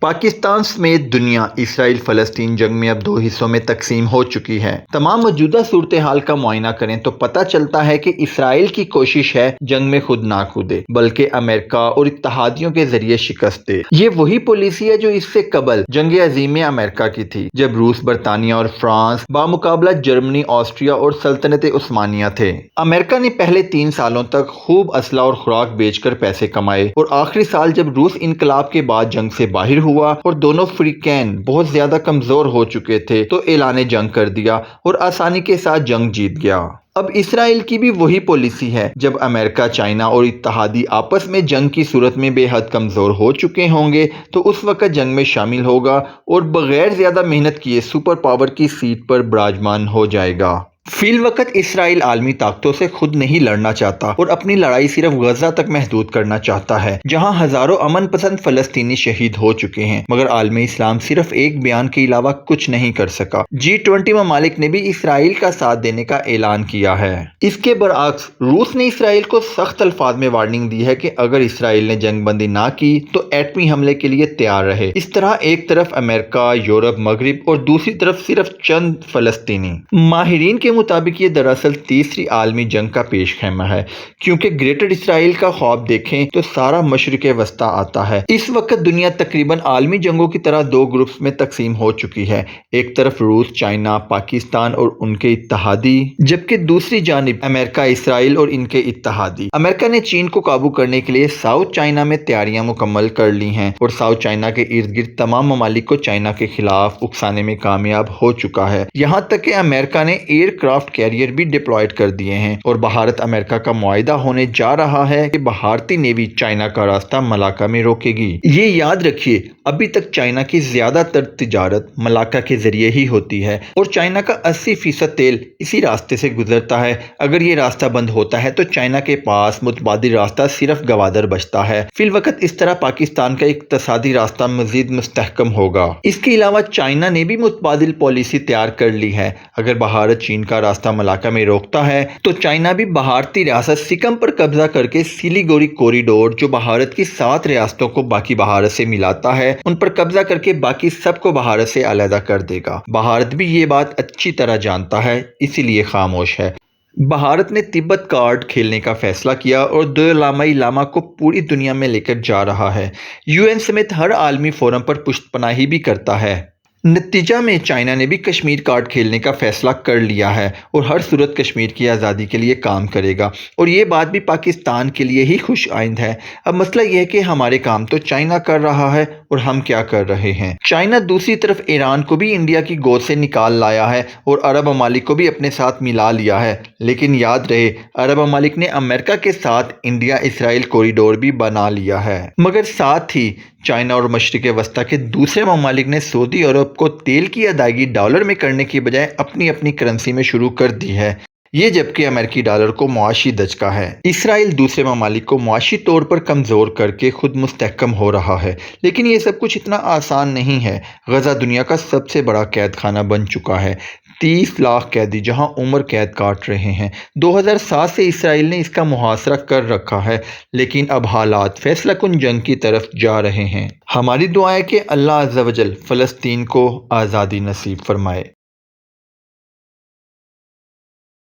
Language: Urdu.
پاکستان سمیت دنیا اسرائیل فلسطین جنگ میں اب دو حصوں میں تقسیم ہو چکی ہے۔ تمام موجودہ صورتحال کا معائنہ کریں تو پتہ چلتا ہے کہ اسرائیل کی کوشش ہے جنگ میں خود نہ کودے بلکہ امریکہ اور اتحادیوں کے ذریعے شکست دے۔ یہ وہی پالیسی ہے جو اس سے قبل جنگ عظیم میں امریکہ کی تھی، جب روس، برطانیہ اور فرانس بامقابلہ جرمنی، آسٹریا اور سلطنت عثمانیہ تھے۔ امریکہ نے پہلے 3 سالوں تک خوب اسلحہ اور خوراک بیچ کر پیسے کمائے اور آخری سال جب روس انقلاب کے بعد جنگ سے باہر ہوا اور دونوں فریقین بہت زیادہ کمزور ہو چکے تھے تو اعلان جنگ کر دیا اور آسانی کے ساتھ جنگ جیت گیا۔ اب اسرائیل کی بھی وہی پالیسی ہے۔ جب امریکہ، چائنا اور اتحادی آپس میں جنگ کی صورت میں بے حد کمزور ہو چکے ہوں گے تو اس وقت جنگ میں شامل ہوگا اور بغیر زیادہ محنت کیے سپر پاور کی سیٹ پر براجمان ہو جائے گا۔ فی الوقت اسرائیل عالمی طاقتوں سے خود نہیں لڑنا چاہتا اور اپنی لڑائی صرف غزہ تک محدود کرنا چاہتا ہے، جہاں ہزاروں امن پسند فلسطینی شہید ہو چکے ہیں، مگر عالم اسلام صرف ایک بیان کے علاوہ کچھ نہیں کر سکا۔ G20 ممالک نے بھی اسرائیل کا ساتھ دینے کا اعلان کیا ہے۔ اس کے برعکس روس نے اسرائیل کو سخت الفاظ میں وارننگ دی ہے کہ اگر اسرائیل نے جنگ بندی نہ کی تو ایٹمی حملے کے لیے تیار رہے۔ اس طرح ایک طرف امریکہ، یورپ، مغرب اور دوسری طرف صرف چند فلسطینی۔ ماہرین کے مطابق یہ دراصل تیسری عالمی جنگ کا پیش خیمہ ہے، کیونکہ گریٹر اسرائیل کا خواب دیکھیں تو سارا مشرق وسطیٰ آتا ہے۔ اس وقت دنیا تقریباً عالمی جنگوں کی طرح 2 گروپس میں تقسیم ہو چکی ہے، ایک طرف روس، چائنا، پاکستان اور ان کے اتحادی، جبکہ دوسری جانب امریکہ، اسرائیل اور ان کے اتحادی۔ امریکہ نے چین کو قابو کرنے کے لیے ساؤتھ چائنا میں تیاریاں مکمل کر لی ہیں اور ساؤتھ چائنا کے ارد گرد تمام ممالک کو چائنا کے خلاف اکسانے میں کامیاب ہو چکا ہے، یہاں تک کہ امریکہ نے ایئر کرافٹ کیریئر بھی ڈپلوائڈ کر دیے ہیں اور بھارت امریکہ کا معاہدہ ہونے جا رہا ہے کہ بھارتی نیوی چائنا کا راستہ ملاکا میں روکے گی۔ یہ یاد رکھیے، ابھی تک چائنا کی زیادہ تر تجارت ملاکا کے ذریعے ہی ہوتی ہے اور چائنا کا 80% تیل اسی راستے سے گزرتا ہے۔ اگر یہ راستہ بند ہوتا ہے تو چائنا کے پاس متبادل راستہ صرف گوادر بچتا ہے۔ فی الوقت اس طرح پاکستان کا اقتصادی راستہ مزید مستحکم ہوگا۔ اس کے علاوہ چائنا نے بھی متبادل پالیسی تیار کر لی ہے۔ اگر بھارت چین کا راستہ ملاکا میں روکتا ہے تو چائنا بھی بھارتی ریاست سکم پر قبضہ کر کے سلیگوڑی کوریڈور، جو بھارت کی 7 ریاستوں کو باقی بھارت سے ملاتا ہے، ان پر قبضہ کر کے باقی سب کو بھارت سے علیحدہ کر دے گا۔ بھارت بھی یہ بات اچھی طرح جانتا ہے، اسی لیے خاموش ہے۔ بھارت نے تبت کارڈ کھیلنے کا فیصلہ کیا اور دلائی لاما کو پوری دنیا میں لے کر جا رہا ہے، UN سمیت ہر عالمی فورم پر پشت پناہی بھی کرتا ہے۔ نتیجہ میں چائنا نے بھی کشمیر کارڈ کھیلنے کا فیصلہ کر لیا ہے اور ہر صورت کشمیر کی آزادی کے لیے کام کرے گا، اور یہ بات بھی پاکستان کے لیے ہی خوش آئند ہے۔ اب مسئلہ یہ ہے کہ ہمارے کام تو چائنا کر رہا ہے اور ہم کیا کر رہے ہیں۔ چائنا دوسری طرف ایران کو بھی انڈیا کی گود سے نکال لایا ہے اور عرب ممالک کو بھی اپنے ساتھ ملا لیا ہے، لیکن یاد رہے عرب ممالک نے امریکہ کے ساتھ انڈیا اسرائیل کوریڈور بھی بنا لیا ہے، مگر ساتھ ہی چائنا اور مشرق وسطیٰ کے دوسرے ممالک نے سعودی عرب کو تیل کی ادائیگی ڈالر میں کرنے کی بجائے اپنی اپنی کرنسی میں شروع کر دی ہے، یہ جبکہ امریکی ڈالر کو معاشی دھچکا ہے۔ اسرائیل دوسرے ممالک کو معاشی طور پر کمزور کر کے خود مستحکم ہو رہا ہے، لیکن یہ سب کچھ اتنا آسان نہیں ہے۔ غزہ دنیا کا سب سے بڑا قید خانہ بن چکا ہے، 30 لاکھ قیدی جہاں عمر قید کاٹ رہے ہیں۔ 2007 سے اسرائیل نے اس کا محاصرہ کر رکھا ہے، لیکن اب حالات فیصلہ کن جنگ کی طرف جا رہے ہیں۔ ہماری دعا ہے کہ اللہ عز و جل فلسطین کو آزادی نصیب فرمائے۔